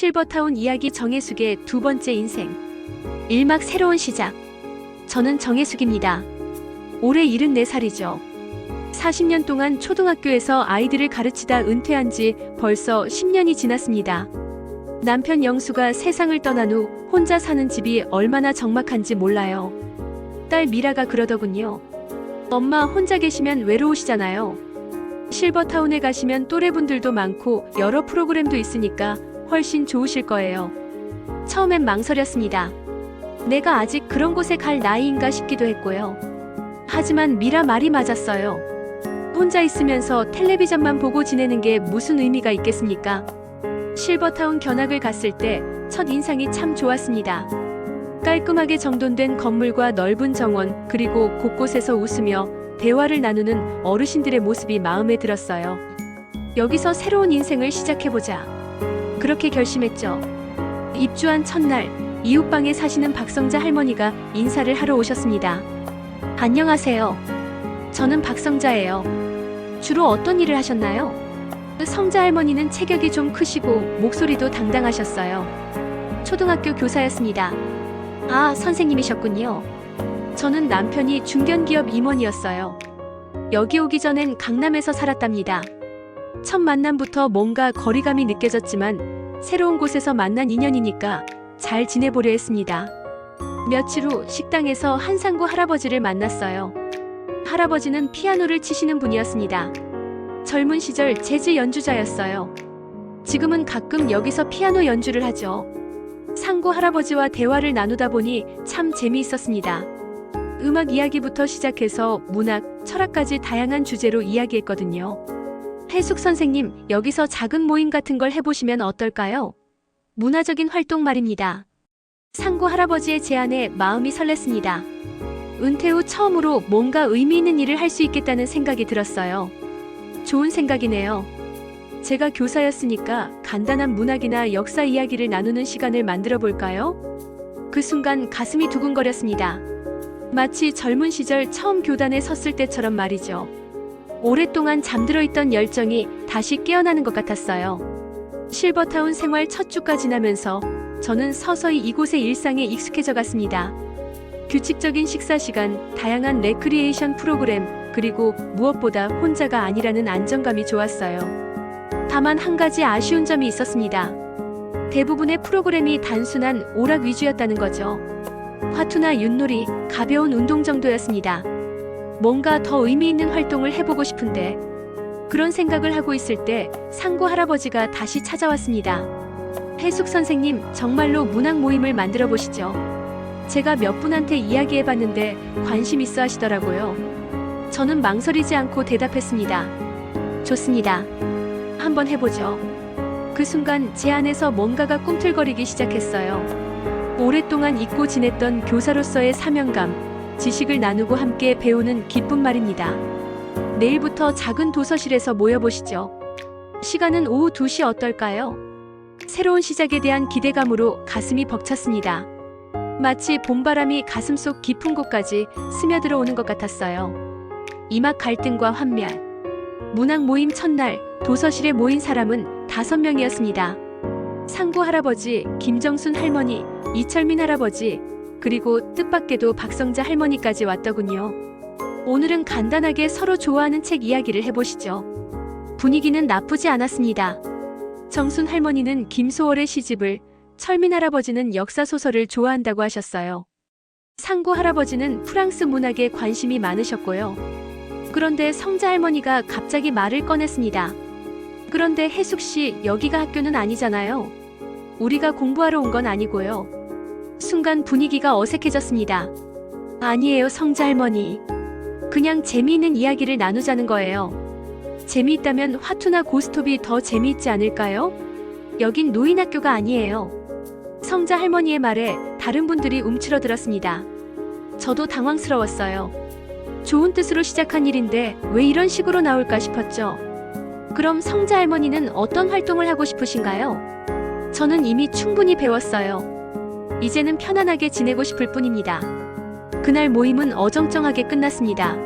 실버타운 이야기 정혜숙의 두 번째 인생. 1막 새로운 시작. 저는 정혜숙입니다. 올해 74살이죠. 40년 동안 초등학교에서 아이들을 가르치다 은퇴한 지 벌써 10년이 지났습니다. 남편 영수가 세상을 떠난 후 혼자 사는 집이 얼마나 적막한지 몰라요. 딸 미라가 그러더군요. 엄마 혼자 계시면 외로우시잖아요. 실버타운에 가시면 또래분들도 많고 여러 프로그램도 있으니까 훨씬 좋으실 거예요. 처음엔 망설였습니다. 내가 아직 그런 곳에 갈 나이인가 싶기도 했고요. 하지만 미라 말이 맞았어요. 혼자 있으면서 텔레비전만 보고 지내는 게 무슨 의미가 있겠습니까? 실버타운 견학을 갔을 때 첫 인상이 참 좋았습니다. 깔끔하게 정돈된 건물과 넓은 정원, 그리고 곳곳에서 웃으며 대화를 나누는 어르신들의 모습이 마음에 들었어요. 여기서 새로운 인생을 시작해보자. 그렇게 결심했죠. 입주한 첫날, 이웃방에 사시는 박성자 할머니가 인사를 하러 오셨습니다. 안녕하세요. 저는 박성자예요. 주로 어떤 일을 하셨나요? 성자 할머니는 체격이 좀 크시고 목소리도 당당하셨어요. 초등학교 교사였습니다. 아, 선생님이셨군요. 저는 남편이 중견기업 임원이었어요. 여기 오기 전엔 강남에서 살았답니다. 첫 만남부터 뭔가 거리감이 느껴졌지만 새로운 곳에서 만난 인연이니까 잘 지내보려 했습니다. 며칠 후 식당에서 한상구 할아버지를 만났어요. 할아버지는 피아노를 치시는 분이었습니다. 젊은 시절 재즈 연주자였어요. 지금은 가끔 여기서 피아노 연주를 하죠. 상구 할아버지와 대화를 나누다 보니 참 재미있었습니다. 음악 이야기부터 시작해서 문학, 철학까지 다양한 주제로 이야기했거든요. 혜숙 선생님, 여기서 작은 모임 같은 걸 해보시면 어떨까요? 문화적인 활동 말입니다. 상구 할아버지의 제안에 마음이 설렜습니다. 은퇴 후 처음으로 뭔가 의미 있는 일을 할 수 있겠다는 생각이 들었어요. 좋은 생각이네요. 제가 교사였으니까 간단한 문학이나 역사 이야기를 나누는 시간을 만들어 볼까요? 그 순간 가슴이 두근거렸습니다. 마치 젊은 시절 처음 교단에 섰을 때처럼 말이죠. 오랫동안 잠들어 있던 열정이 다시 깨어나는 것 같았어요. 실버타운 생활 첫 주가 지나면서 저는 서서히 이곳의 일상에 익숙해져 갔습니다. 규칙적인 식사 시간, 다양한 레크리에이션 프로그램, 그리고 무엇보다 혼자가 아니라는 안정감이 좋았어요. 다만 한 가지 아쉬운 점이 있었습니다. 대부분의 프로그램이 단순한 오락 위주였다는 거죠. 화투나 윷놀이, 가벼운 운동 정도였습니다. 뭔가 더 의미 있는 활동을 해보고 싶은데 그런 생각을 하고 있을 때 상구 할아버지가 다시 찾아왔습니다. 혜숙 선생님, 정말로 문학 모임을 만들어 보시죠. 제가 몇 분한테 이야기해봤는데 관심 있어 하시더라고요. 저는 망설이지 않고 대답했습니다. 좋습니다. 한번 해보죠. 그 순간 제 안에서 뭔가가 꿈틀거리기 시작했어요. 오랫동안 잊고 지냈던 교사로서의 사명감, 지식을 나누고 함께 배우는 기쁨 말입니다. 내일부터 작은 도서실에서 모여보시죠. 시간은 오후 2시 어떨까요? 새로운 시작에 대한 기대감으로 가슴이 벅찼습니다. 마치 봄바람이 가슴속 깊은 곳까지 스며들어 오는 것 같았어요. 이막 갈등과 환멸. 문학 모임 첫날, 도서실에 모인 사람은 5명이었습니다. 상구 할아버지, 김정순 할머니, 이철민 할아버지, 그리고 뜻밖에도 박성자 할머니까지 왔더군요. 오늘은 간단하게 서로 좋아하는 책 이야기를 해보시죠. 분위기는 나쁘지 않았습니다. 정순 할머니는 김소월의 시집을, 철민 할아버지는 역사소설을 좋아한다고 하셨어요. 상구 할아버지는 프랑스 문학에 관심이 많으셨고요. 그런데 성자 할머니가 갑자기 말을 꺼냈습니다. 그런데 혜숙 씨, 여기가 학교는 아니잖아요. 우리가 공부하러 온 건 아니고요. 순간 분위기가 어색해졌습니다. 아니에요, 성자 할머니. 그냥 재미있는 이야기를 나누자는 거예요. 재미있다면 화투나 고스톱이 더 재미있지 않을까요? 여긴 노인학교가 아니에요. 성자 할머니의 말에 다른 분들이 움츠러들었습니다. 저도 당황스러웠어요. 좋은 뜻으로 시작한 일인데 왜 이런 식으로 나올까 싶었죠. 그럼 성자 할머니는 어떤 활동을 하고 싶으신가요? 저는 이미 충분히 배웠어요. 이제는 편안하게 지내고 싶을 뿐입니다. 그날 모임은 어정쩡하게 끝났습니다.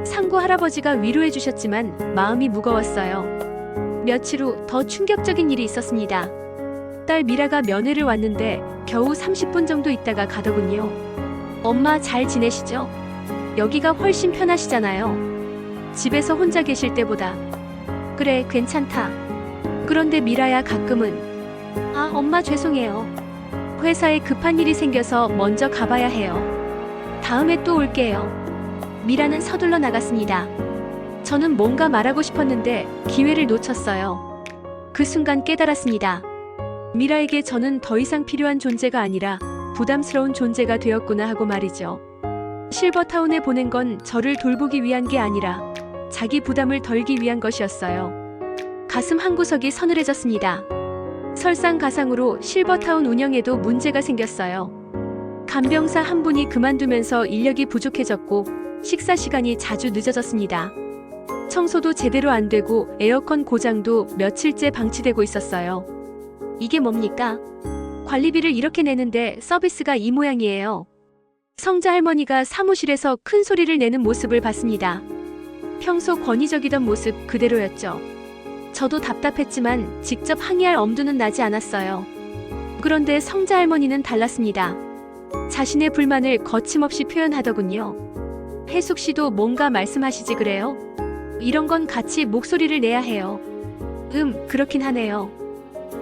상구 할아버지가 위로해 주셨지만 마음이 무거웠어요. 며칠 후 더 충격적인 일이 있었습니다. 딸 미라가 면회를 왔는데 겨우 30분 정도 있다가 가더군요. 엄마 잘 지내시죠? 여기가 훨씬 편하시잖아요. 집에서 혼자 계실 때보다. 그래, 괜찮다. 그런데 미라야 가끔은 아, 엄마 죄송해요. 회사에 급한 일이 생겨서 먼저 가봐야 해요. 다음에 또 올게요. 미라는 서둘러 나갔습니다. 저는 뭔가 말하고 싶었는데 기회를 놓쳤어요. 그 순간 깨달았습니다. 미라에게 저는 더 이상 필요한 존재가 아니라 부담스러운 존재가 되었구나 하고 말이죠. 실버타운에 보낸 건 저를 돌보기 위한 게 아니라 자기 부담을 덜기 위한 것이었어요. 가슴 한구석이 서늘해졌습니다. 설상가상으로 실버타운 운영에도 문제가 생겼어요. 간병사 한 분이 그만두면서 인력이 부족해졌고 식사 시간이 자주 늦어졌습니다. 청소도 제대로 안 되고 에어컨 고장도 며칠째 방치되고 있었어요. 이게 뭡니까? 관리비를 이렇게 내는데 서비스가 이 모양이에요. 성자 할머니가 사무실에서 큰 소리를 내는 모습을 봤습니다. 평소 권위적이던 모습 그대로였죠. 저도 답답했지만 직접 항의할 엄두는 나지 않았어요. 그런데 성자 할머니는 달랐습니다. 자신의 불만을 거침없이 표현하더군요. 혜숙 씨도 뭔가 말씀하시지 그래요? 이런 건 같이 목소리를 내야 해요. 그렇긴 하네요.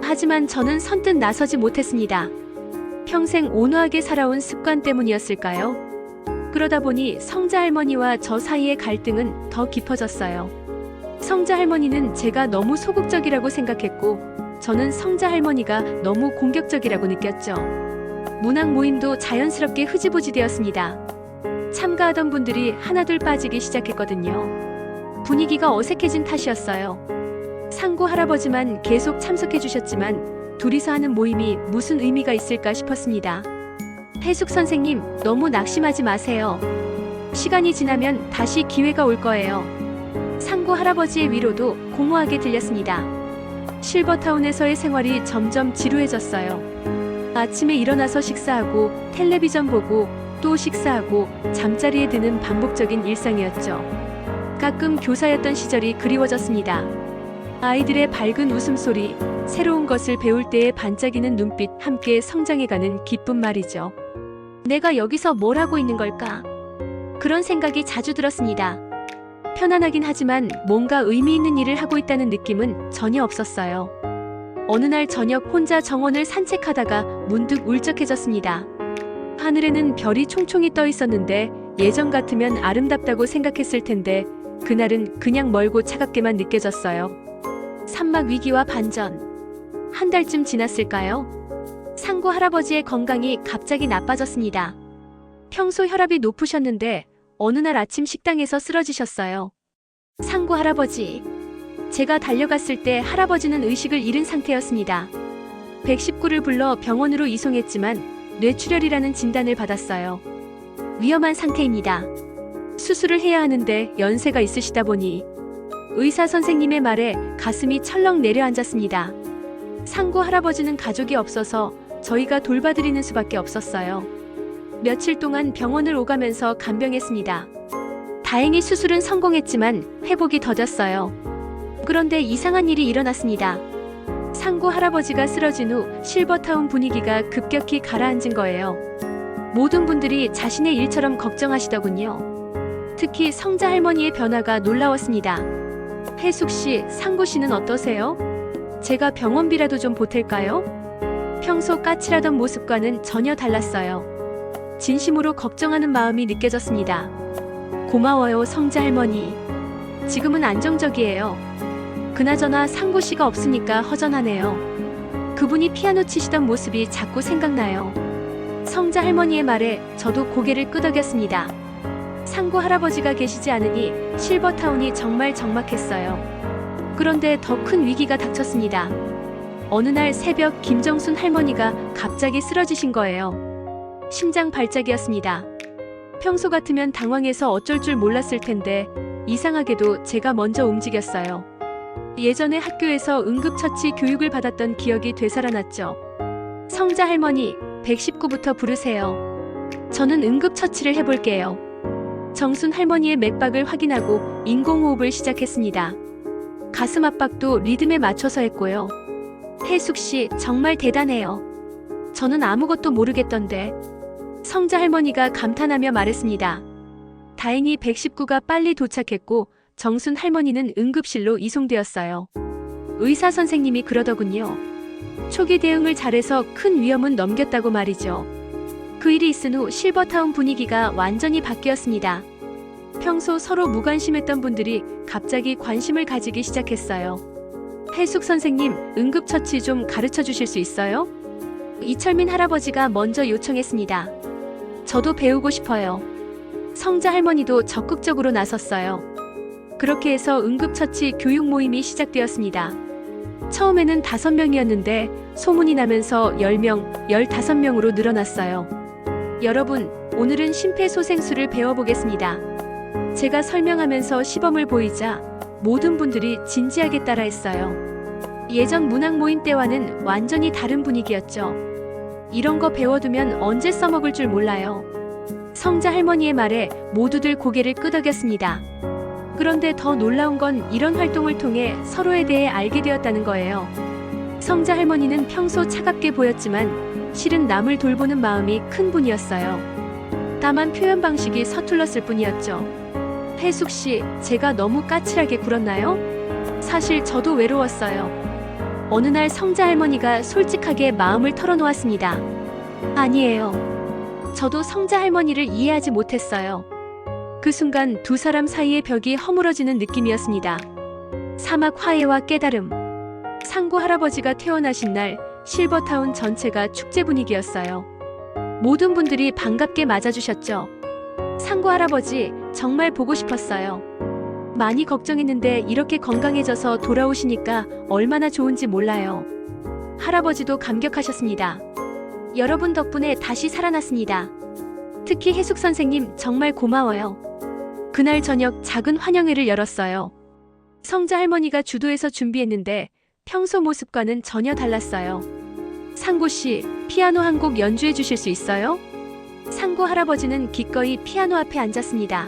하지만 저는 선뜻 나서지 못했습니다. 평생 온화하게 살아온 습관 때문이었을까요? 그러다 보니 성자 할머니와 저 사이의 갈등은 더 깊어졌어요. 성자 할머니는 제가 너무 소극적이라고 생각했고 저는 성자 할머니가 너무 공격적이라고 느꼈죠. 문학 모임도 자연스럽게 흐지부지 되었습니다. 참가하던 분들이 하나둘 빠지기 시작했거든요. 분위기가 어색해진 탓이었어요. 상고 할아버지만 계속 참석해 주셨지만 둘이서 하는 모임이 무슨 의미가 있을까 싶었습니다. 혜숙 선생님, 너무 낙심하지 마세요. 시간이 지나면 다시 기회가 올 거예요. 상고 할아버지의 위로도 공허하게 들렸습니다. 실버타운에서의 생활이 점점 지루해졌어요. 아침에 일어나서 식사하고 텔레비전 보고 또 식사하고 잠자리에 드는 반복적인 일상이었죠. 가끔 교사였던 시절이 그리워졌습니다. 아이들의 밝은 웃음소리, 새로운 것을 배울 때의 반짝이는 눈빛, 함께 성장해가는 기쁨 말이죠. 내가 여기서 뭘 하고 있는 걸까? 그런 생각이 자주 들었습니다. 편안하긴 하지만 뭔가 의미 있는 일을 하고 있다는 느낌은 전혀 없었어요. 어느 날 저녁 혼자 정원을 산책하다가 문득 울적해졌습니다. 하늘에는 별이 총총히 떠 있었는데 예전 같으면 아름답다고 생각했을 텐데 그날은 그냥 멀고 차갑게만 느껴졌어요. 산막 위기와 반전. 한 달쯤 지났을까요? 상고 할아버지의 건강이 갑자기 나빠졌습니다. 평소 혈압이 높으셨는데 어느 날 아침 식당에서 쓰러지셨어요. 상고 할아버지. 제가 달려갔을 때 할아버지는 의식을 잃은 상태였습니다. 119를 불러 병원으로 이송했지만 뇌출혈이라는 진단을 받았어요. 위험한 상태입니다. 수술을 해야 하는데 연세가 있으시다 보니 의사 선생님의 말에 가슴이 철렁 내려앉았습니다. 상고 할아버지는 가족이 없어서 저희가 돌봐드리는 수밖에 없었어요. 며칠 동안 병원을 오가면서 간병했습니다. 다행히 수술은 성공했지만 회복이 더뎠어요. 그런데 이상한 일이 일어났습니다. 상고 할아버지가 쓰러진 후 실버타운 분위기가 급격히 가라앉은 거예요. 모든 분들이 자신의 일처럼 걱정하시더군요. 특히 성자 할머니의 변화가 놀라웠습니다. 혜숙 씨, 상고 씨는 어떠세요? 제가 병원비라도 좀 보탤까요? 평소 까칠하던 모습과는 전혀 달랐어요. 진심으로 걱정하는 마음이 느껴졌습니다. 고마워요, 성자 할머니. 지금은 안정적이에요. 그나저나 상고 씨가 없으니까 허전하네요. 그분이 피아노 치시던 모습이 자꾸 생각나요. 성자 할머니의 말에 저도 고개를 끄덕였습니다. 상고 할아버지가 계시지 않으니 실버타운이 정말 적막했어요. 그런데 더 큰 위기가 닥쳤습니다. 어느 날 새벽 김정순 할머니가 갑자기 쓰러지신 거예요. 심장 발작이었습니다. 평소 같으면 당황해서 어쩔 줄 몰랐을 텐데 이상하게도 제가 먼저 움직였어요. 예전에 학교에서 응급처치 교육을 받았던 기억이 되살아났죠. 성자 할머니, 119부터 부르세요. 저는 응급처치를 해볼게요. 정순 할머니의 맥박을 확인하고 인공호흡을 시작했습니다. 가슴 압박도 리듬에 맞춰서 했고요. 혜숙 씨 정말 대단해요. 저는 아무것도 모르겠던데. 성자 할머니가 감탄하며 말했습니다. 다행히 119가 빨리 도착했고 정순 할머니는 응급실로 이송되었어요. 의사 선생님이 그러더군요. 초기 대응을 잘해서 큰 위험은 넘겼다고 말이죠. 그 일이 있은 후 실버타운 분위기가 완전히 바뀌었습니다. 평소 서로 무관심했던 분들이 갑자기 관심을 가지기 시작했어요. 혜숙 선생님, 응급처치 좀 가르쳐 주실 수 있어요? 이철민 할아버지가 먼저 요청했습니다. 저도 배우고 싶어요. 성자 할머니도 적극적으로 나섰어요. 그렇게 해서 응급처치 교육 모임이 시작되었습니다. 처음에는 5명이었는데 소문이 나면서 10명, 15명으로 늘어났어요. 여러분, 오늘은 심폐소생술을 배워보겠습니다. 제가 설명하면서 시범을 보이자 모든 분들이 진지하게 따라했어요. 예전 문학 모임 때와는 완전히 다른 분위기였죠. 이런 거 배워두면 언제 써먹을 줄 몰라요. 성자 할머니의 말에 모두들 고개를 끄덕였습니다. 그런데 더 놀라운 건 이런 활동을 통해 서로에 대해 알게 되었다는 거예요. 성자 할머니는 평소 차갑게 보였지만 실은 남을 돌보는 마음이 큰 분이었어요. 다만 표현 방식이 서툴렀을 뿐이었죠. 혜숙 씨, 제가 너무 까칠하게 굴었나요? 사실 저도 외로웠어요. 어느 날 성자 할머니가 솔직하게 마음을 털어놓았습니다. 아니에요. 저도 성자 할머니를 이해하지 못했어요. 그 순간 두 사람 사이의 벽이 허물어지는 느낌이었습니다. 사막 화해와 깨달음. 상구 할아버지가 퇴원하신 날 실버타운 전체가 축제 분위기였어요. 모든 분들이 반갑게 맞아주셨죠. 상구 할아버지, 정말 보고 싶었어요. 많이 걱정했는데 이렇게 건강해져서 돌아오시니까 얼마나 좋은지 몰라요. 할아버지도 감격하셨습니다. 여러분 덕분에 다시 살아났습니다. 특히 혜숙 선생님 정말 고마워요. 그날 저녁 작은 환영회를 열었어요. 성자 할머니가 주도해서 준비했는데 평소 모습과는 전혀 달랐어요. 상구 씨, 피아노 한 곡 연주해 주실 수 있어요? 상구 할아버지는 기꺼이 피아노 앞에 앉았습니다.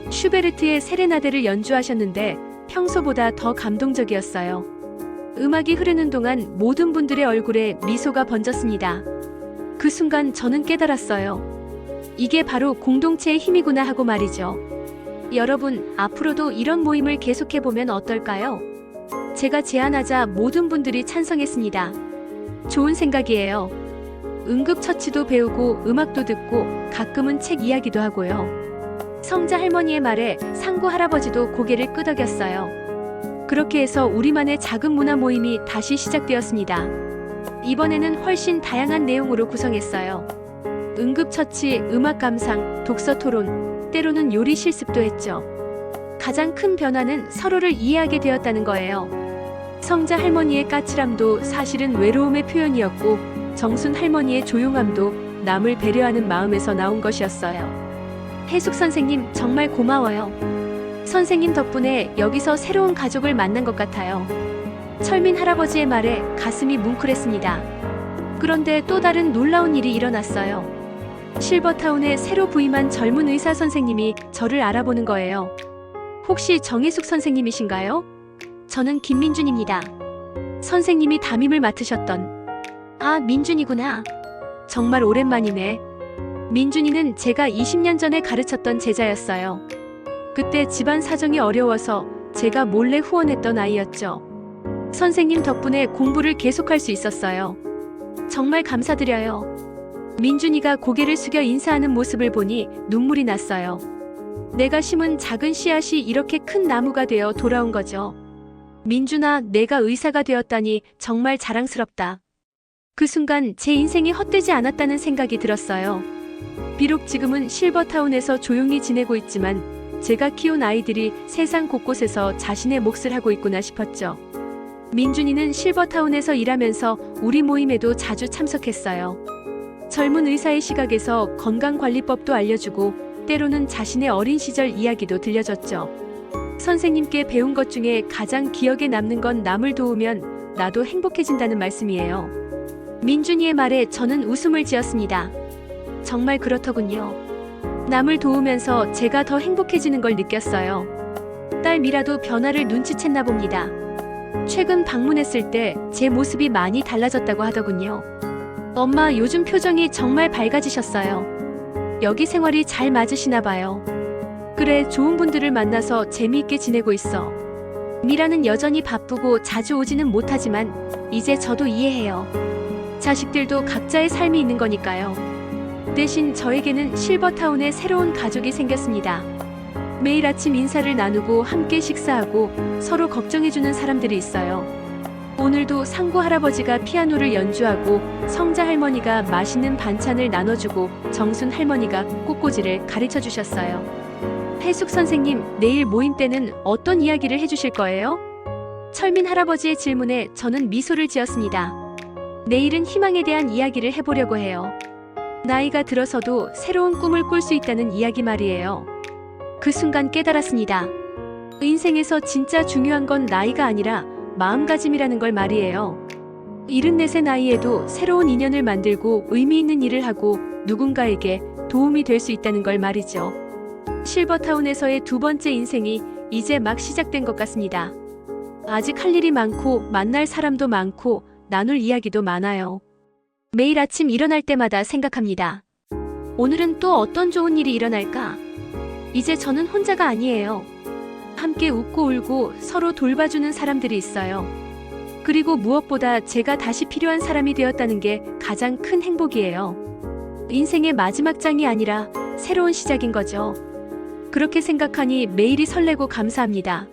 슈베르트의 세레나데를 연주하셨는데 평소보다 더 감동적이었어요. 음악이 흐르는 동안 모든 분들의 얼굴에 미소가 번졌습니다. 그 순간 저는 깨달았어요. 이게 바로 공동체의 힘이구나 하고 말이죠. 여러분, 앞으로도 이런 모임을 계속해보면 어떨까요? 제가 제안하자 모든 분들이 찬성했습니다. 좋은 생각이에요. 응급처치도 배우고 음악도 듣고 가끔은 책 이야기도 하고요. 성자 할머니의 말에 상구 할아버지도 고개를 끄덕였어요. 그렇게 해서 우리만의 작은 문화 모임이 다시 시작되었습니다. 이번에는 훨씬 다양한 내용으로 구성했어요. 응급처치, 음악 감상, 독서 토론, 때로는 요리 실습도 했죠. 가장 큰 변화는 서로를 이해하게 되었다는 거예요. 성자 할머니의 까칠함도 사실은 외로움의 표현이었고 정순 할머니의 조용함도 남을 배려하는 마음에서 나온 것이었어요. 혜숙 선생님 정말 고마워요. 선생님 덕분에 여기서 새로운 가족을 만난 것 같아요. 철민 할아버지의 말에 가슴이 뭉클했습니다. 그런데 또 다른 놀라운 일이 일어났어요. 실버타운에 새로 부임한 젊은 의사 선생님이 저를 알아보는 거예요. 혹시 정혜숙 선생님이신가요? 저는 김민준입니다. 선생님이 담임을 맡으셨던. 아, 민준이구나. 정말 오랜만이네. 민준이는 제가 20년 전에 가르쳤던 제자였어요. 그때 집안 사정이 어려워서 제가 몰래 후원했던 아이였죠. 선생님 덕분에 공부를 계속할 수 있었어요. 정말 감사드려요. 민준이가 고개를 숙여 인사하는 모습을 보니 눈물이 났어요. 내가 심은 작은 씨앗이 이렇게 큰 나무가 되어 돌아온 거죠. 민준아, 내가 의사가 되었다니 정말 자랑스럽다. 그 순간 제 인생이 헛되지 않았다는 생각이 들었어요. 비록 지금은 실버타운에서 조용히 지내고 있지만 제가 키운 아이들이 세상 곳곳에서 자신의 몫을 하고 있구나 싶었죠. 민준이는 실버타운에서 일하면서 우리 모임에도 자주 참석했어요. 젊은 의사의 시각에서 건강관리법도 알려주고 때로는 자신의 어린 시절 이야기도 들려줬죠. 선생님께 배운 것 중에 가장 기억에 남는 건 남을 도우면 나도 행복해진다는 말씀이에요. 민준이의 말에 저는 웃음을 지었습니다. 정말 그렇더군요. 남을 도우면서 제가 더 행복해지는 걸 느꼈어요. 딸 미라도 변화를 눈치챘나 봅니다. 최근 방문했을 때 제 모습이 많이 달라졌다고 하더군요. 엄마 요즘 표정이 정말 밝아지셨어요. 여기 생활이 잘 맞으시나 봐요. 그래, 좋은 분들을 만나서 재미있게 지내고 있어. 미라는 여전히 바쁘고 자주 오지는 못하지만 이제 저도 이해해요. 자식들도 각자의 삶이 있는 거니까요. 대신 저에게는 실버타운에 새로운 가족이 생겼습니다. 매일 아침 인사를 나누고 함께 식사하고 서로 걱정해주는 사람들이 있어요. 오늘도 상구 할아버지가 피아노를 연주하고 성자 할머니가 맛있는 반찬을 나눠주고 정순 할머니가 꽃꽂이를 가르쳐 주셨어요. 해숙 선생님, 내일 모임 때는 어떤 이야기를 해주실 거예요? 철민 할아버지의 질문에 저는 미소를 지었습니다. 내일은 희망에 대한 이야기를 해보려고 해요. 나이가 들어서도 새로운 꿈을 꿀 수 있다는 이야기 말이에요. 그 순간 깨달았습니다. 인생에서 진짜 중요한 건 나이가 아니라 마음가짐이라는 걸 말이에요. 74세 나이에도 새로운 인연을 만들고 의미 있는 일을 하고 누군가에게 도움이 될 수 있다는 걸 말이죠. 실버타운에서의 두 번째 인생이 이제 막 시작된 것 같습니다. 아직 할 일이 많고 만날 사람도 많고 나눌 이야기도 많아요. 매일 아침 일어날 때마다 생각합니다. 오늘은 또 어떤 좋은 일이 일어날까? 이제 저는 혼자가 아니에요. 함께 웃고 울고 서로 돌봐주는 사람들이 있어요. 그리고 무엇보다 제가 다시 필요한 사람이 되었다는 게 가장 큰 행복이에요. 인생의 마지막 장이 아니라 새로운 시작인 거죠. 그렇게 생각하니 매일이 설레고 감사합니다.